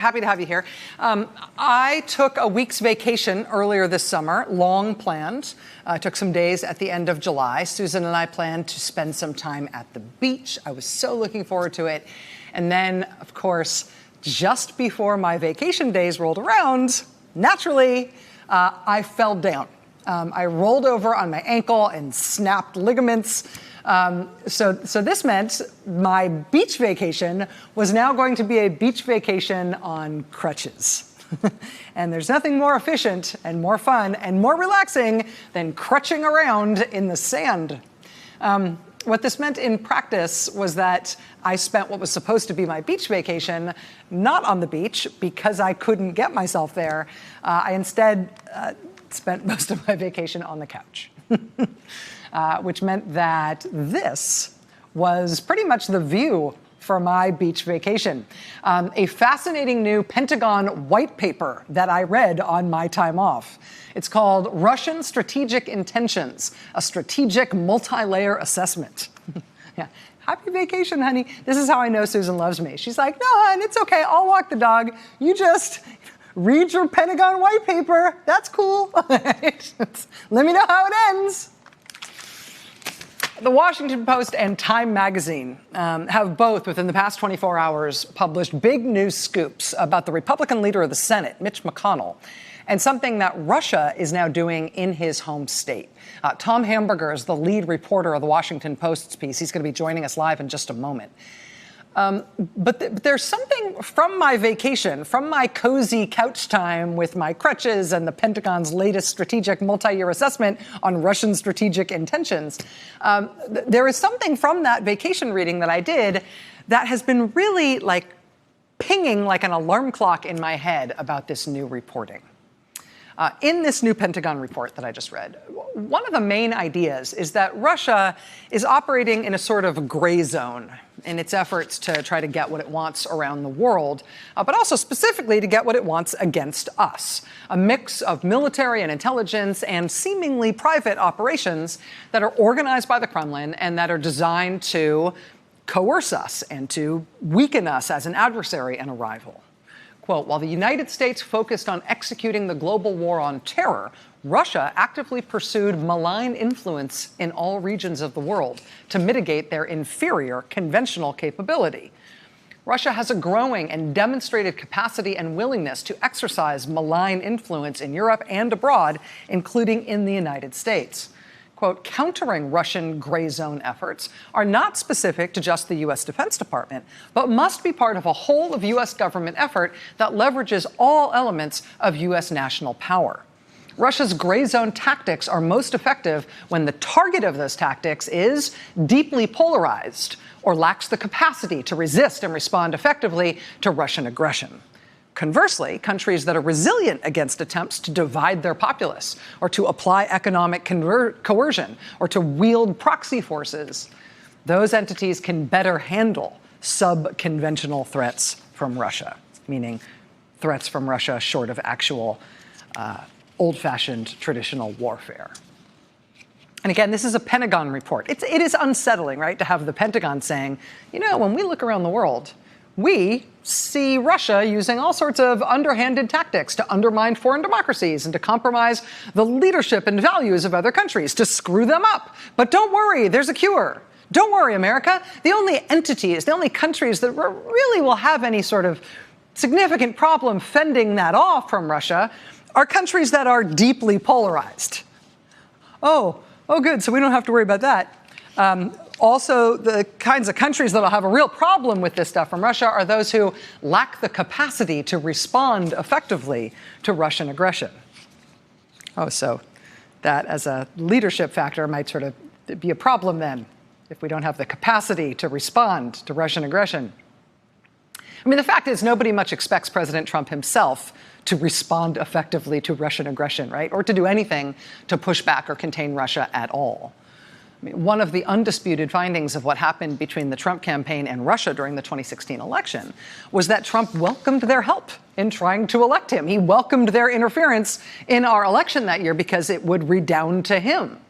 Happy to have you here. I took a week's vacation earlier this summer, long planned. I took some days at the end of July. Susan and I planned to spend some time at the beach. I was so looking forward to it. And then, of course, just before my vacation days rolled around, naturally, I fell down. I rolled over on my ankle and snapped ligaments. So this meant my beach vacation was now going to be a beach vacation on crutches. And there's nothing more efficient and more fun and more relaxing than crutching around in the sand. What this meant in practice was that I spent what was supposed to be my beach vacation not on the beach because I couldn't get myself there. I instead spent most of my vacation on the couch. Which meant that this was pretty much the view for my beach vacation. A fascinating new Pentagon white paper that I read on my time off. It's called Russian Strategic Intentions, a strategic multi-layer assessment. Yeah. Happy vacation, honey. This is how I know Susan loves me. She's like, no, hon, it's okay. I'll walk the dog. You just read your Pentagon white paper. That's cool. Let me know how it ends. The Washington Post and Time Magazine have both, within the past 24 hours, published big news scoops about the Republican leader of the Senate, Mitch McConnell, and something that Russia is now doing in his home state. Tom Hamburger is the lead reporter of the Washington Post's piece. He's going to be joining us live in just a moment. But there's something from my vacation, from my cozy couch time with my crutches and the Pentagon's latest strategic multi-year assessment on Russian strategic intentions. There is something from that vacation reading that I did that has been really pinging like an alarm clock in my head about this new reporting. In this new Pentagon report that I just read, one of the main ideas is that Russia is operating in a sort of gray zone in its efforts to try to get what it wants around the world, but also specifically to get what it wants against us. A mix of military and intelligence and seemingly private operations that are organized by the Kremlin and that are designed to coerce us and to weaken us as an adversary and a rival. Quote, while the United States focused on executing the global war on terror, Russia actively pursued malign influence in all regions of the world to mitigate their inferior conventional capability. Russia has a growing and demonstrated capacity and willingness to exercise malign influence in Europe and abroad, including in the United States. Quote, countering Russian gray zone efforts are not specific to just the U.S. Defense Department, but must be part of a whole of U.S. government effort that leverages all elements of U.S. national power. Russia's gray zone tactics are most effective when the target of those tactics is deeply polarized or lacks the capacity to resist and respond effectively to Russian aggression. Conversely, countries that are resilient against attempts to divide their populace or to apply economic coercion or to wield proxy forces, those entities can better handle sub-conventional threats from Russia, meaning threats from Russia short of actual old-fashioned traditional warfare. And again, this is a Pentagon report. It is unsettling, right, to have the Pentagon saying, you know, when we look around the world, we see Russia using all sorts of underhanded tactics to undermine foreign democracies and to compromise the leadership and values of other countries, to screw them up. But don't worry, there's a cure. Don't worry, America. The only entities, the only countries that really will have any sort of significant problem fending that off from Russia are countries that are deeply polarized. Oh, good, so we don't have to worry about that. Also, the kinds of countries that will have a real problem with this stuff from Russia are those who lack the capacity to respond effectively to Russian aggression. Oh, so that as a leadership factor might sort of be a problem then, if we don't have the capacity to respond to Russian aggression. I mean, the fact is nobody much expects President Trump himself to respond effectively to Russian aggression, right? Or to do anything to push back or contain Russia at all. I mean, one of the undisputed findings of what happened between the Trump campaign and Russia during the 2016 election was that Trump welcomed their help in trying to elect him. He welcomed their interference in our election that year because it would redound to him.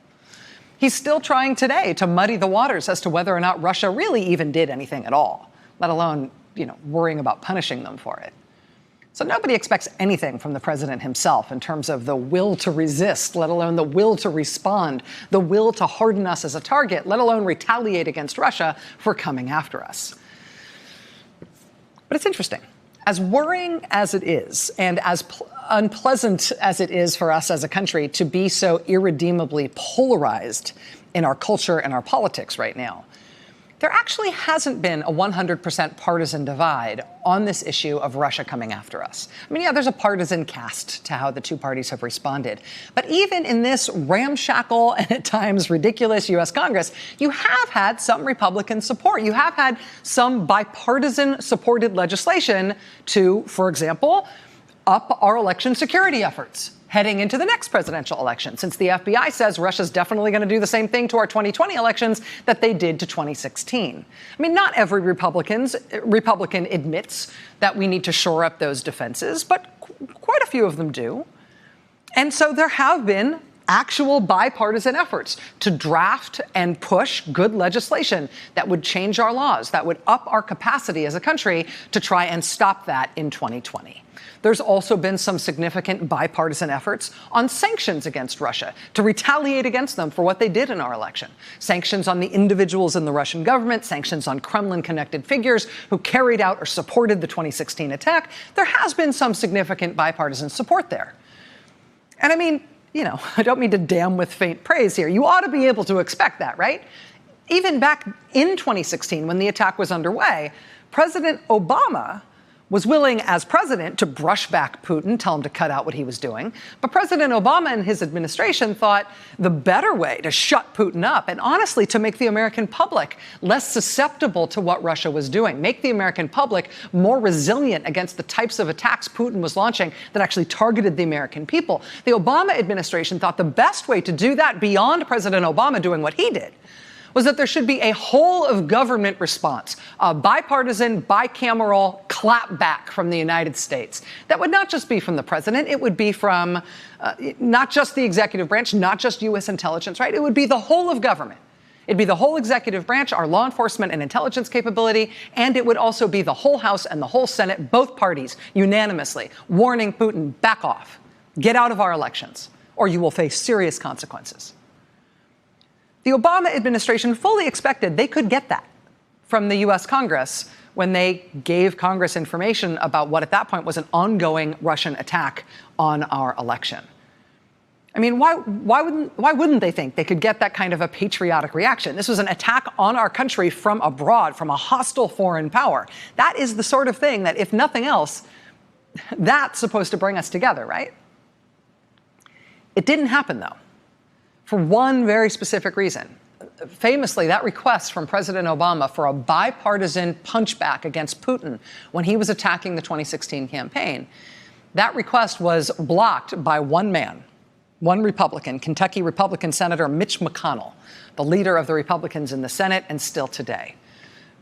He's still trying today to muddy the waters as to whether or not Russia really even did anything at all, let alone, worrying about punishing them for it. So nobody expects anything from the president himself in terms of the will to resist, let alone the will to respond, the will to harden us as a target, let alone retaliate against Russia for coming after us. But it's interesting. As worrying as it is, and as unpleasant as it is for us as a country to be so irredeemably polarized in our culture and our politics right now, there actually hasn't been a 100% partisan divide on this issue of Russia coming after us. I mean, yeah, there's a partisan cast to how the two parties have responded. But even in this ramshackle and at times ridiculous U.S. Congress, you have had some Republican support. You have had some bipartisan supported legislation to, for example, up our election security efforts heading into the next presidential election, since the FBI says Russia's definitely going to do the same thing to our 2020 elections that they did to 2016. I mean, not every Republican admits that we need to shore up those defenses, but quite a few of them do. And so there have been actual bipartisan efforts to draft and push good legislation that would change our laws, that would up our capacity as a country to try and stop that in 2020. There's also been some significant bipartisan efforts on sanctions against Russia to retaliate against them for what they did in our election. Sanctions on the individuals in the Russian government, sanctions on Kremlin-connected figures who carried out or supported the 2016 attack. There has been some significant bipartisan support there. And I mean, you know, I don't mean to damn with faint praise here. You ought to be able to expect that, right? Even back in 2016, when the attack was underway, President Obama was willing, as president, to brush back Putin, tell him to cut out what he was doing. But President Obama and his administration thought the better way to shut Putin up, and honestly, to make the American public less susceptible to what Russia was doing, make the American public more resilient against the types of attacks Putin was launching that actually targeted the American people. The Obama administration thought the best way to do that, beyond President Obama doing what he did, was that there should be a whole of government response, a bipartisan, bicameral clapback from the United States. That would not just be from the president, it would be from not just the executive branch, not just U.S. intelligence, right? It would be the whole of government. It'd be the whole executive branch, our law enforcement and intelligence capability, and it would also be the whole House and the whole Senate, both parties, unanimously, warning Putin, back off, get out of our elections, or you will face serious consequences. The Obama administration fully expected they could get that from the U.S. Congress when they gave Congress information about what at that point was an ongoing Russian attack on our election. I mean, why wouldn't they think they could get that kind of a patriotic reaction? This was an attack on our country from abroad, from a hostile foreign power. That is the sort of thing that, if nothing else, that's supposed to bring us together, right? It didn't happen, though, for one very specific reason. Famously, that request from President Obama for a bipartisan punchback against Putin when he was attacking the 2016 campaign, that request was blocked by one man, one Republican, Kentucky Republican Senator Mitch McConnell, the leader of the Republicans in the Senate and still today.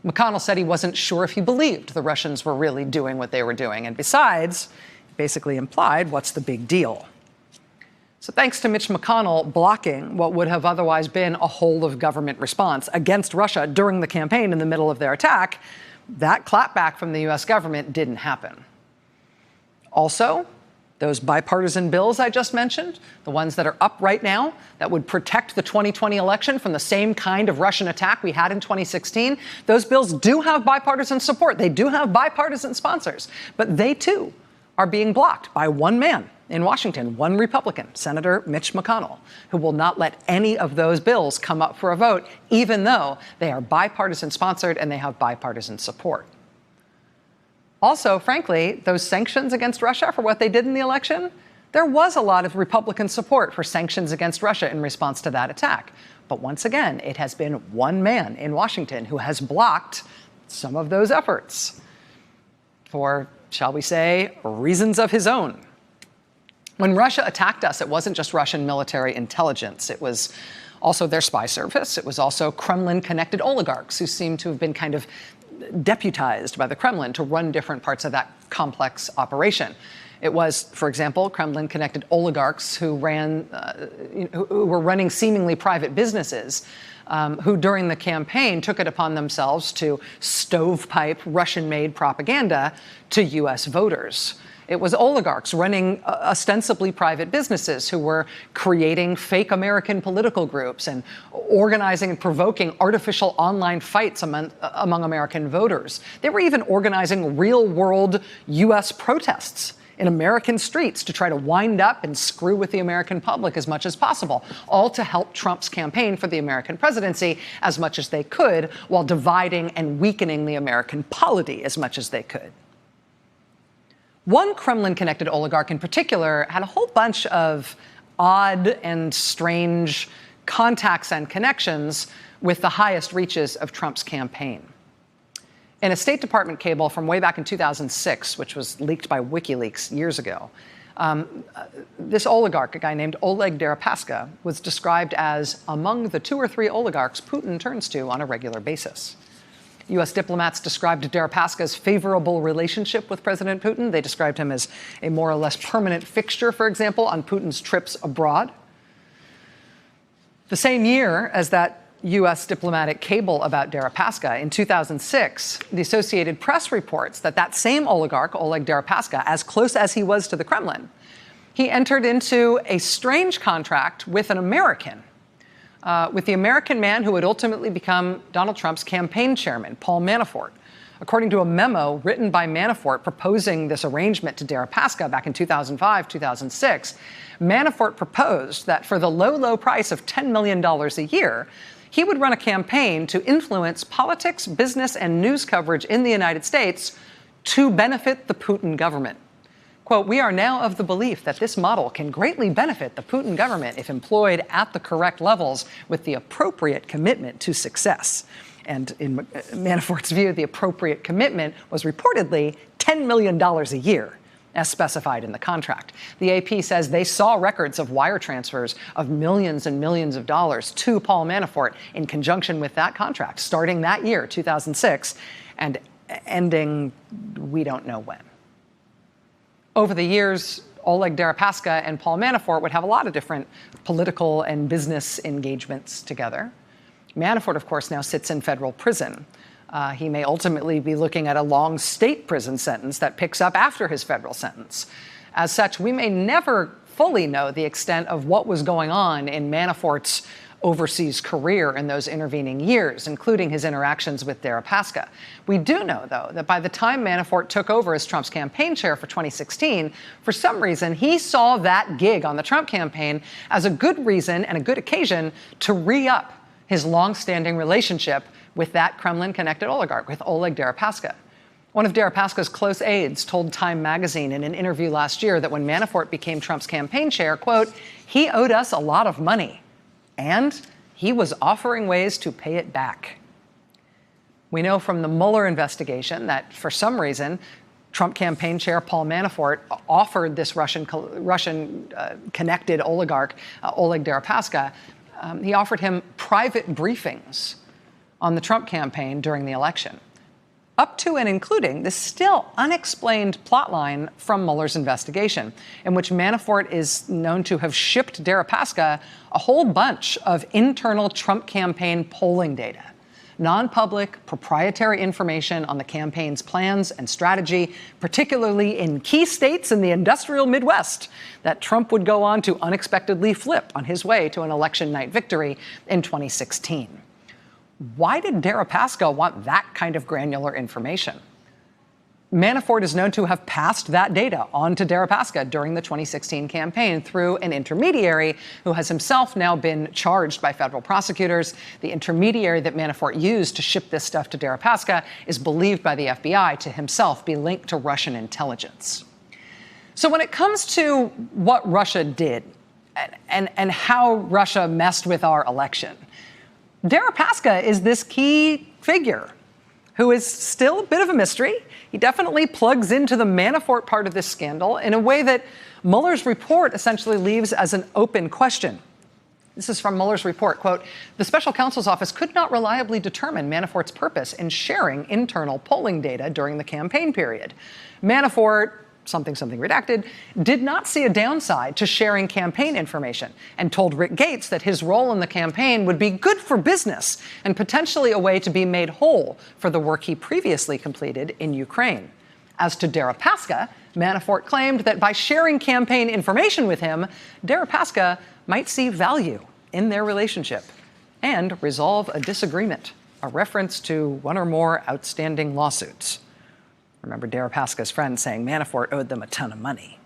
McConnell said he wasn't sure if he believed the Russians were really doing what they were doing. And besides, basically implied, what's the big deal? So thanks to Mitch McConnell blocking what would have otherwise been a whole of government response against Russia during the campaign in the middle of their attack, that clapback from the U.S. government didn't happen. Also, those bipartisan bills I just mentioned, the ones that are up right now that would protect the 2020 election from the same kind of Russian attack we had in 2016, those bills do have bipartisan support. They do have bipartisan sponsors, but they too are being blocked by one man in Washington, one Republican, Senator Mitch McConnell, who will not let any of those bills come up for a vote, even though they are bipartisan sponsored and they have bipartisan support. Also, frankly, those sanctions against Russia for what they did in the election, there was a lot of Republican support for sanctions against Russia in response to that attack. But once again, it has been one man in Washington who has blocked some of those efforts for, shall we say, reasons of his own. When Russia attacked us, it wasn't just Russian military intelligence. It was also their spy service. It was also Kremlin-connected oligarchs who seemed to have been kind of deputized by the Kremlin to run different parts of that complex operation. It was, for example, Kremlin-connected oligarchs who were running seemingly private businesses, who during the campaign took it upon themselves to stovepipe Russian-made propaganda to U.S. voters. It was oligarchs running ostensibly private businesses who were creating fake American political groups and organizing and provoking artificial online fights among American voters. They were even organizing real-world U.S. protests in American streets to try to wind up and screw with the American public as much as possible, all to help Trump's campaign for the American presidency as much as they could, while dividing and weakening the American polity as much as they could. One Kremlin-connected oligarch in particular had a whole bunch of odd and strange contacts and connections with the highest reaches of Trump's campaign. In a State Department cable from way back in 2006, which was leaked by WikiLeaks years ago, this oligarch, a guy named Oleg Deripaska, was described as among the 2 or 3 oligarchs Putin turns to on a regular basis. U.S. diplomats described Deripaska's favorable relationship with President Putin. They described him as a more or less permanent fixture, for example, on Putin's trips abroad. The same year as that U.S. diplomatic cable about Deripaska, in 2006, the Associated Press reports that that same oligarch, Oleg Deripaska, as close as he was to the Kremlin, he entered into a strange contract with an American, with the American man who would ultimately become Donald Trump's campaign chairman, Paul Manafort. According to a memo written by Manafort proposing this arrangement to Deripaska back in 2005, 2006, Manafort proposed that for the low, low price of $10 million a year, he would run a campaign to influence politics, business, and news coverage in the United States to benefit the Putin government. Quote, "We are now of the belief that this model can greatly benefit the Putin government if employed at the correct levels with the appropriate commitment to success." And in Manafort's view, the appropriate commitment was reportedly $10 million a year, as specified in the contract. The AP says they saw records of wire transfers of millions and millions of dollars to Paul Manafort in conjunction with that contract, starting that year, 2006, and ending we don't know when. Over the years, Oleg Deripaska and Paul Manafort would have a lot of different political and business engagements together. Manafort, of course, now sits in federal prison. He may ultimately be looking at a long state prison sentence that picks up after his federal sentence. As such, we may never fully know the extent of what was going on in Manafort's overseas career in those intervening years, including his interactions with Deripaska. We do know, though, that by the time Manafort took over as Trump's campaign chair for 2016, for some reason, he saw that gig on the Trump campaign as a good reason and a good occasion to re-up his long-standing relationship with that Kremlin-connected oligarch, with Oleg Deripaska. One of Deripaska's close aides told Time magazine in an interview last year that when Manafort became Trump's campaign chair, quote, "He owed us a lot of money, and he was offering ways to pay it back." We know from the Mueller investigation that for some reason, Trump campaign chair Paul Manafort offered this Russian-connected oligarch, Oleg Deripaska, he offered him private briefings on the Trump campaign during the election, up to and including the still unexplained plotline from Mueller's investigation, in which Manafort is known to have shipped Deripaska a whole bunch of internal Trump campaign polling data, non-public, proprietary information on the campaign's plans and strategy, particularly in key states in the industrial Midwest, that Trump would go on to unexpectedly flip on his way to an election night victory in 2016. Why did Deripaska want that kind of granular information? Manafort is known to have passed that data on to Deripaska during the 2016 campaign through an intermediary who has himself now been charged by federal prosecutors. The intermediary that Manafort used to ship this stuff to Deripaska is believed by the FBI to himself be linked to Russian intelligence. So when it comes to what Russia did and how Russia messed with our election, Deripaska is this key figure who is still a bit of a mystery. He definitely plugs into the Manafort part of this scandal in a way that Mueller's report essentially leaves as an open question. This is from Mueller's report. Quote, the special counsel's office could not reliably determine Manafort's purpose in sharing internal polling data during the campaign period. Manafort, something redacted, did not see a downside to sharing campaign information and told Rick Gates that his role in the campaign would be good for business and potentially a way to be made whole for the work he previously completed in Ukraine. As to Deripaska, Manafort claimed that by sharing campaign information with him, Deripaska might see value in their relationship and resolve a disagreement, a reference to one or more outstanding lawsuits. Remember Deripaska's friend saying Manafort owed them a ton of money.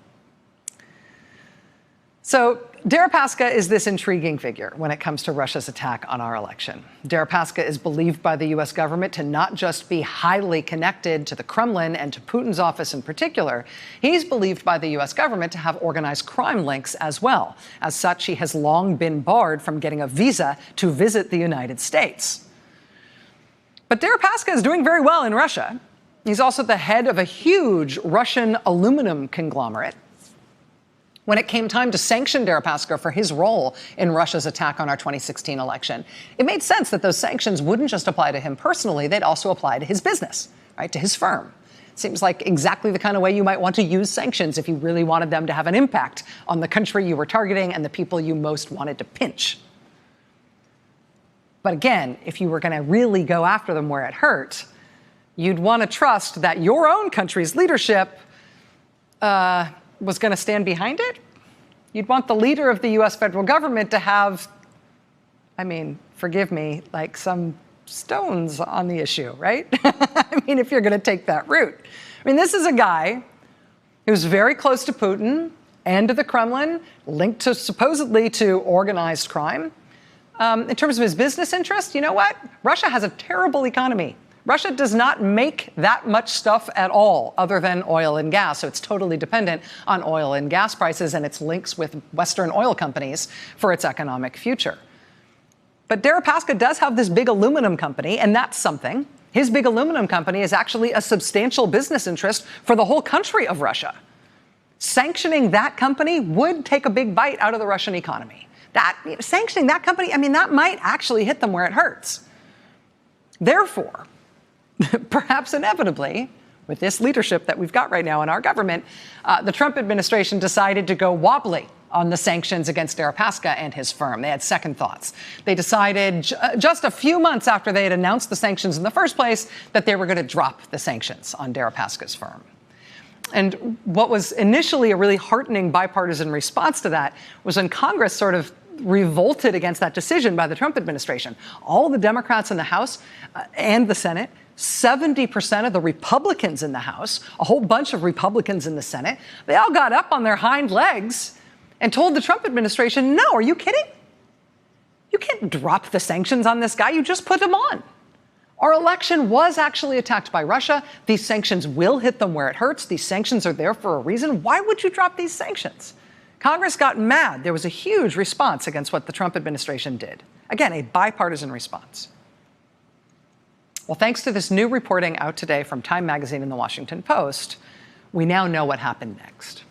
So Deripaska is this intriguing figure when it comes to Russia's attack on our election. Deripaska is believed by the U.S. government to not just be highly connected to the Kremlin and to Putin's office in particular. He's believed by the U.S. government to have organized crime links as well. As such, he has long been barred from getting a visa to visit the United States. But Deripaska is doing very well in Russia. He's also the head of a huge Russian aluminum conglomerate. When it came time to sanction Deripaska for his role in Russia's attack on our 2016 election, it made sense that those sanctions wouldn't just apply to him personally, they'd also apply to his business, right, to his firm. Seems like exactly the kind of way you might want to use sanctions if you really wanted them to have an impact on the country you were targeting and the people you most wanted to pinch. But again, if you were going to really go after them where it hurt, you'd want to trust that your own country's leadership was going to stand behind it. You'd want the leader of the U.S. federal government to have, I mean, forgive me, like some stones on the issue, right? I mean, if you're going to take that route. I mean, this is a guy who's very close to Putin and to the Kremlin, linked to supposedly to organized crime. In terms of his business interest, you know what? Russia has a terrible economy. Russia does not make that much stuff at all other than oil and gas, so it's totally dependent on oil and gas prices and its links with Western oil companies for its economic future. But Deripaska does have this big aluminum company, and that's something. His big aluminum company is actually a substantial business interest for the whole country of Russia. Sanctioning that company would take a big bite out of the Russian economy. Sanctioning that company, I mean, that might actually hit them where it hurts. Therefore, perhaps inevitably, with this leadership that we've got right now in our government, the Trump administration decided to go wobbly on the sanctions against Deripaska and his firm. They had second thoughts. They decided just a few months after they had announced the sanctions in the first place that they were going to drop the sanctions on Deripaska's firm. And what was initially a really heartening bipartisan response to that was when Congress sort of revolted against that decision by the Trump administration. All the Democrats in the House and the Senate, 70% of the Republicans in the House, a whole bunch of Republicans in the Senate, they all got up on their hind legs and told the Trump administration, no, are you kidding? You can't drop the sanctions on this guy. You just put them on. Our election was actually attacked by Russia. These sanctions will hit them where it hurts. These sanctions are there for a reason. Why would you drop these sanctions? Congress got mad. There was a huge response against what the Trump administration did. Again, a bipartisan response. Well, thanks to this new reporting out today from Time Magazine and the Washington Post, we now know what happened next.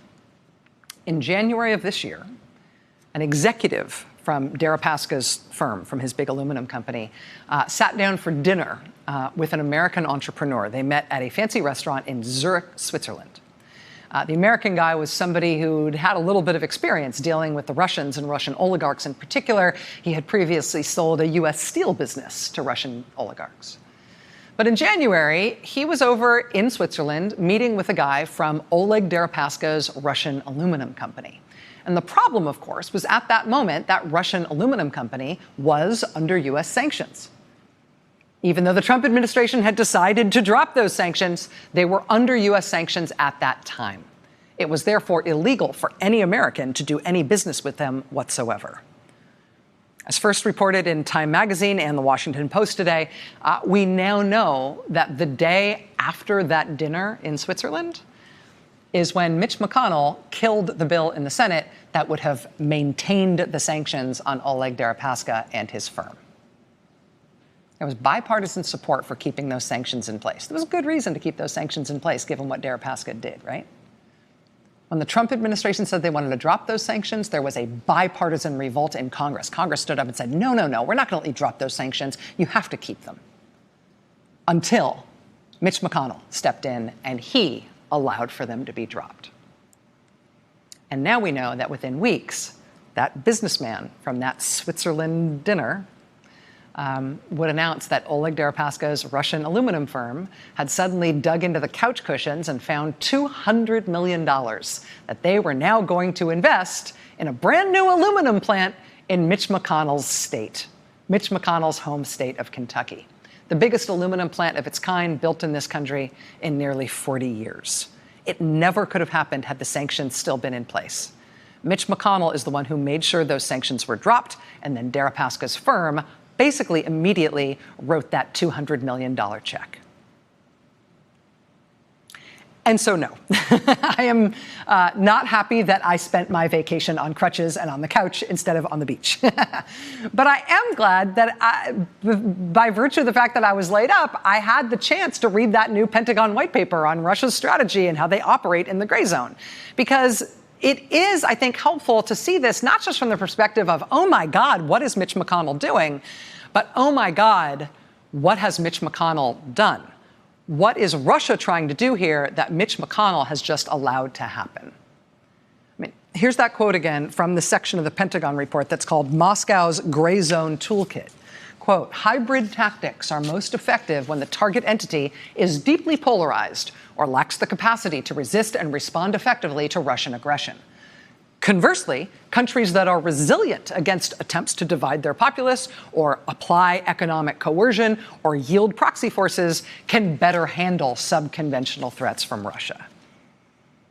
In January of this year, an executive from Deripaska's firm, from his big aluminum company, sat down for dinner with an American entrepreneur. They met at a fancy restaurant in Zurich, Switzerland. The American guy was somebody who'd had a little bit of experience dealing with the Russians and Russian oligarchs in particular. He had previously sold a U.S. steel business to Russian oligarchs. But in January, he was over in Switzerland meeting with a guy from Oleg Deripaska's Russian aluminum company. And the problem, of course, was at that moment, that Russian aluminum company was under U.S. sanctions. Even though the Trump administration had decided to drop those sanctions, they were under U.S. sanctions at that time. It was therefore illegal for any American to do any business with them whatsoever. As first reported in Time Magazine and the Washington Post today, we now know that the day after that dinner in Switzerland is when Mitch McConnell killed the bill in the Senate that would have maintained the sanctions on Oleg Deripaska and his firm. There was bipartisan support for keeping those sanctions in place. There was good reason to keep those sanctions in place, given what Deripaska did, right? When the Trump administration said they wanted to drop those sanctions, there was a bipartisan revolt in Congress. Congress stood up and said, no, no, no, we're not going to let you drop those sanctions. You have to keep them. Until Mitch McConnell stepped in and he allowed for them to be dropped. And now we know that within weeks, that businessman from that Switzerland dinner would announce that Oleg Deripaska's Russian aluminum firm had suddenly dug into the couch cushions and found $200 million that they were now going to invest in a brand new aluminum plant in Mitch McConnell's state, Mitch McConnell's home state of Kentucky, the biggest aluminum plant of its kind built in this country in nearly 40 years. It never could have happened had the sanctions still been in place. Mitch McConnell is the one who made sure those sanctions were dropped, and then Deripaska's firm basically immediately wrote that $200 million check. And so, no, I am not happy that I spent my vacation on crutches and on the couch instead of on the beach. But I am glad that by virtue of the fact that I was laid up, I had the chance to read that new Pentagon white paper on Russia's strategy and how they operate in the gray zone. Because it is, I think, helpful to see this not just from the perspective of, oh my God, what is Mitch McConnell doing? But oh my God, what has Mitch McConnell done? What is Russia trying to do here that Mitch McConnell has just allowed to happen? I mean, here's that quote again from the section of the Pentagon report that's called Moscow's Gray Zone Toolkit. Quote, hybrid tactics are most effective when the target entity is deeply polarized or lacks the capacity to resist and respond effectively to Russian aggression. Conversely, countries that are resilient against attempts to divide their populace or apply economic coercion or yield proxy forces can better handle subconventional threats from Russia.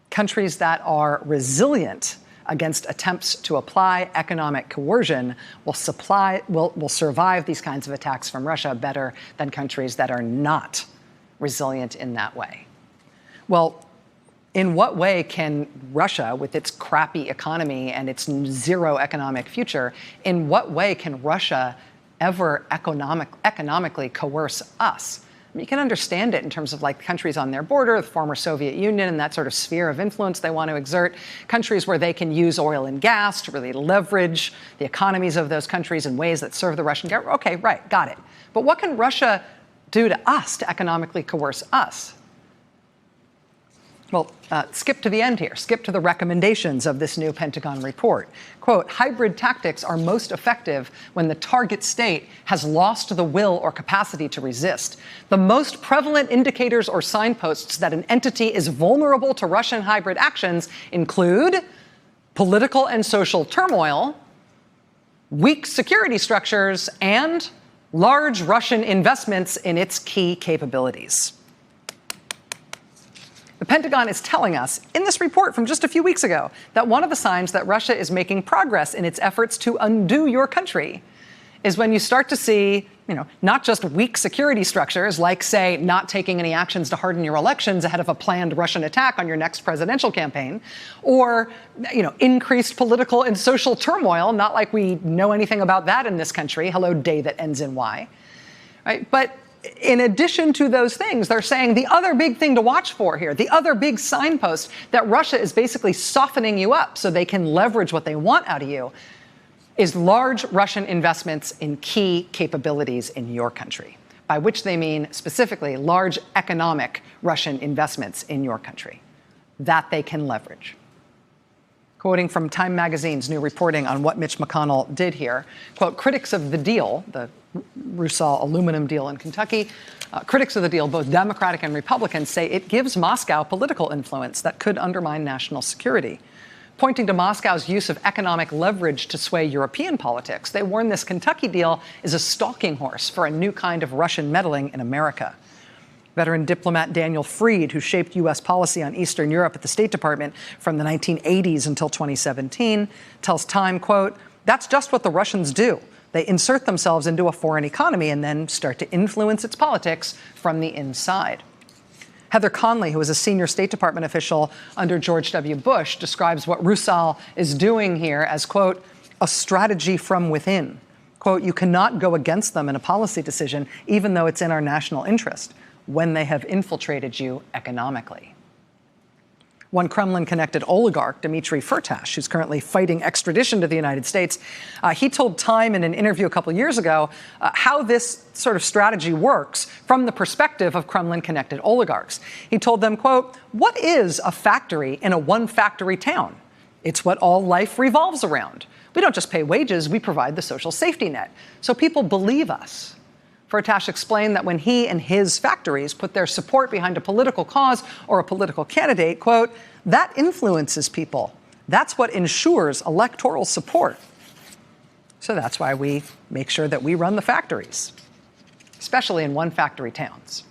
Countries that are resilient against attempts to apply economic coercion will survive these kinds of attacks from Russia better than countries that are not resilient in that way. Well, in what way can Russia, with its crappy economy and its zero economic future, in what way can Russia ever economically coerce us? I mean, you can understand it in terms of like countries on their border, the former Soviet Union, and that sort of sphere of influence they want to exert, countries where they can use oil and gas to really leverage the economies of those countries in ways that serve the Russian government. Okay, right, got it. But what can Russia do to us to economically coerce us? Well, skip to the end here. Skip to the recommendations of this new Pentagon report. Quote, hybrid tactics are most effective when the target state has lost the will or capacity to resist. The most prevalent indicators or signposts that an entity is vulnerable to Russian hybrid actions include political and social turmoil, weak security structures, and large Russian investments in its key capabilities. The Pentagon is telling us in this report from just a few weeks ago that one of the signs that Russia is making progress in its efforts to undo your country is when you start to see, not just weak security structures, like, say, not taking any actions to harden your elections ahead of a planned Russian attack on your next presidential campaign, or, increased political and social turmoil, not like we know anything about that in this country. Hello, day that ends in Y. Right? But in addition to those things, they're saying the other big thing to watch for here, the other big signpost that Russia is basically softening you up so they can leverage what they want out of you, is large Russian investments in key capabilities in your country, by which they mean specifically large economic Russian investments in your country that they can leverage. Quoting from Time Magazine's new reporting on what Mitch McConnell did here, quote, critics of the deal, the Rusal aluminum deal in Kentucky, critics of the deal, both Democratic and Republicans, say it gives Moscow political influence that could undermine national security. Pointing to Moscow's use of economic leverage to sway European politics, they warn this Kentucky deal is a stalking horse for a new kind of Russian meddling in America. Veteran diplomat Daniel Freed, who shaped U.S. policy on Eastern Europe at the State Department from the 1980s until 2017, tells Time, quote, that's just what the Russians do. They insert themselves into a foreign economy and then start to influence its politics from the inside. Heather Conley, who was a senior State Department official under George W. Bush, describes what Rusal is doing here as, quote, a strategy from within. Quote, you cannot go against them in a policy decision, even though it's in our national interest, when they have infiltrated you economically. One Kremlin-connected oligarch, Dmitry Firtash, who's currently fighting extradition to the United States, he told Time in an interview a couple years ago how this sort of strategy works from the perspective of Kremlin-connected oligarchs. He told them, quote, "What is a factory in a one-factory town? It's what all life revolves around. We don't just pay wages, we provide the social safety net. So people believe us." Firtash explained that when he and his factories put their support behind a political cause or a political candidate, quote, "that influences people. That's what ensures electoral support." So that's why we make sure that we run the factories, especially in one-factory towns.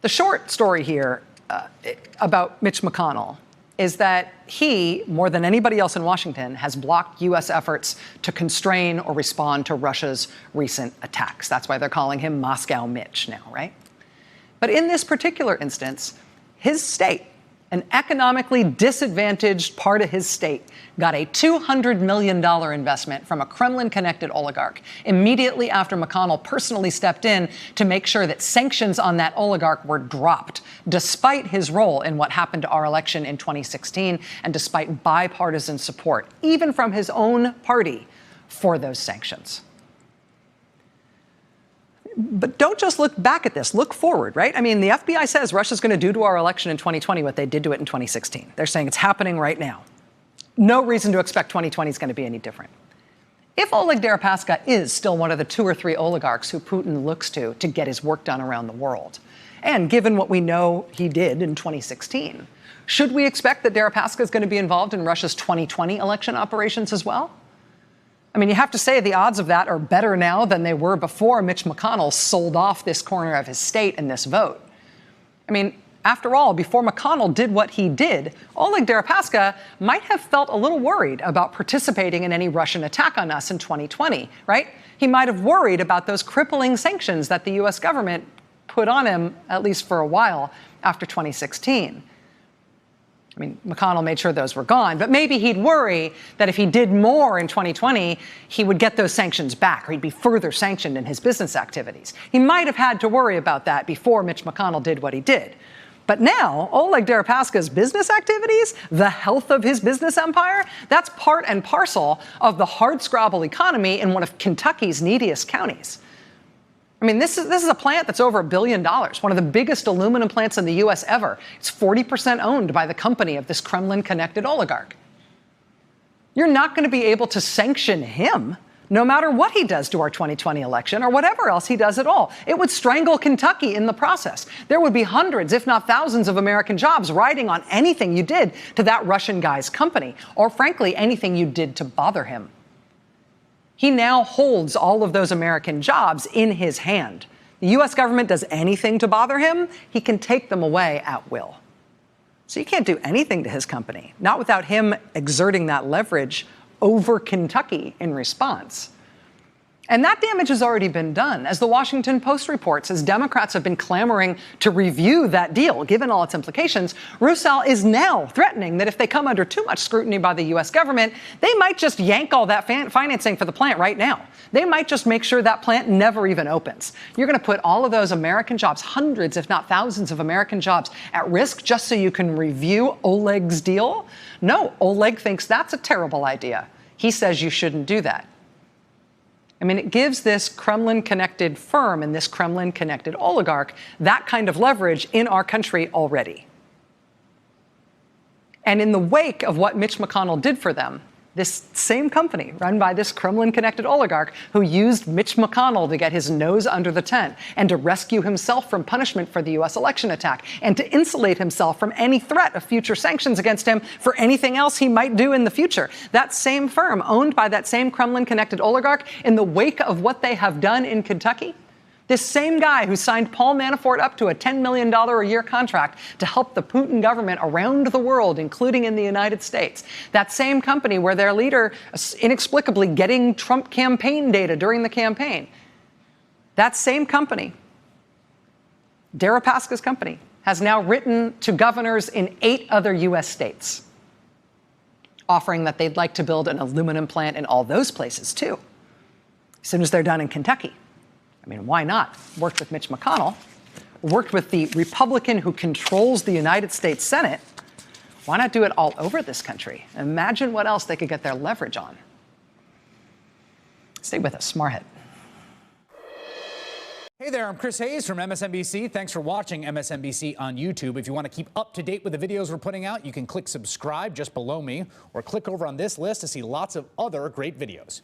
The short story here about Mitch McConnell is that he, more than anybody else in Washington, has blocked U.S. efforts to constrain or respond to Russia's recent attacks. That's why they're calling him Moscow Mitch now, right? But in this particular instance, his state, an economically disadvantaged part of his state, got a $200 million investment from a Kremlin-connected oligarch immediately after McConnell personally stepped in to make sure that sanctions on that oligarch were dropped, despite his role in what happened to our election in 2016 and despite bipartisan support, even from his own party, for those sanctions. But don't just look back at this. Look forward, right? I mean, the FBI says Russia's going to do to our election in 2020 what they did to it in 2016. They're saying it's happening right now. No reason to expect 2020 is going to be any different. If Oleg Deripaska is still one of the 2 or 3 oligarchs who Putin looks to get his work done around the world, and given what we know he did in 2016, should we expect that Deripaska is going to be involved in Russia's 2020 election operations as well? I mean, you have to say the odds of that are better now than they were before Mitch McConnell sold off this corner of his state in this vote. I mean, after all, before McConnell did what he did, Oleg Deripaska might have felt a little worried about participating in any Russian attack on us in 2020, right? He might have worried about those crippling sanctions that the U.S. government put on him, at least for a while, after 2016. I mean, McConnell made sure those were gone, but maybe he'd worry that if he did more in 2020, he would get those sanctions back, or he'd be further sanctioned in his business activities. He might have had to worry about that before Mitch McConnell did what he did. But now, Oleg Deripaska's business activities, the health of his business empire, that's part and parcel of the hardscrabble economy in one of Kentucky's neediest counties. I mean, this is a plant that's over $1 billion, one of the biggest aluminum plants in the U.S. ever. It's 40% owned by the company of this Kremlin-connected oligarch. You're not going to be able to sanction him, no matter what he does to our 2020 election or whatever else he does at all. It would strangle Kentucky in the process. There would be hundreds, if not thousands, of American jobs riding on anything you did to that Russian guy's company, or frankly, anything you did to bother him. He now holds all of those American jobs in his hand. The U.S. government does anything to bother him, he can take them away at will. So you can't do anything to his company, not without him exerting that leverage over Kentucky in response. And that damage has already been done. As the Washington Post reports, as Democrats have been clamoring to review that deal, given all its implications, Rusal is now threatening that if they come under too much scrutiny by the U.S. government, they might just yank all that financing for the plant right now. They might just make sure that plant never even opens. You're going to put all of those American jobs, hundreds, if not thousands of American jobs, at risk just so you can review Oleg's deal? No, Oleg thinks that's a terrible idea. He says you shouldn't do that. I mean, it gives this Kremlin-connected firm and this Kremlin-connected oligarch that kind of leverage in our country already. And in the wake of what Mitch McConnell did for them, this same company run by this Kremlin-connected oligarch who used Mitch McConnell to get his nose under the tent and to rescue himself from punishment for the U.S. election attack and to insulate himself from any threat of future sanctions against him for anything else he might do in the future. That same firm, owned by that same Kremlin-connected oligarch, in the wake of what they have done in Kentucky, this same guy who signed Paul Manafort up to a $10 million a year contract to help the Putin government around the world, including in the United States. That same company where their leader inexplicably getting Trump campaign data during the campaign. That same company, Deripaska's company, has now written to governors in 8 other U.S. states, offering that they'd like to build an aluminum plant in all those places, too, as soon as they're done in Kentucky. I mean, why not? Worked with Mitch McConnell. worked with the Republican who controls the United States Senate. Why not do it all over this country? Imagine what else they could get their leverage on. Stay with us, more ahead. Hey there, I'm Chris Hayes from MSNBC. Thanks for watching MSNBC on YouTube. If you want to keep up to date with the videos we're putting out, you can click subscribe just below me or click over on this list to see lots of other great videos.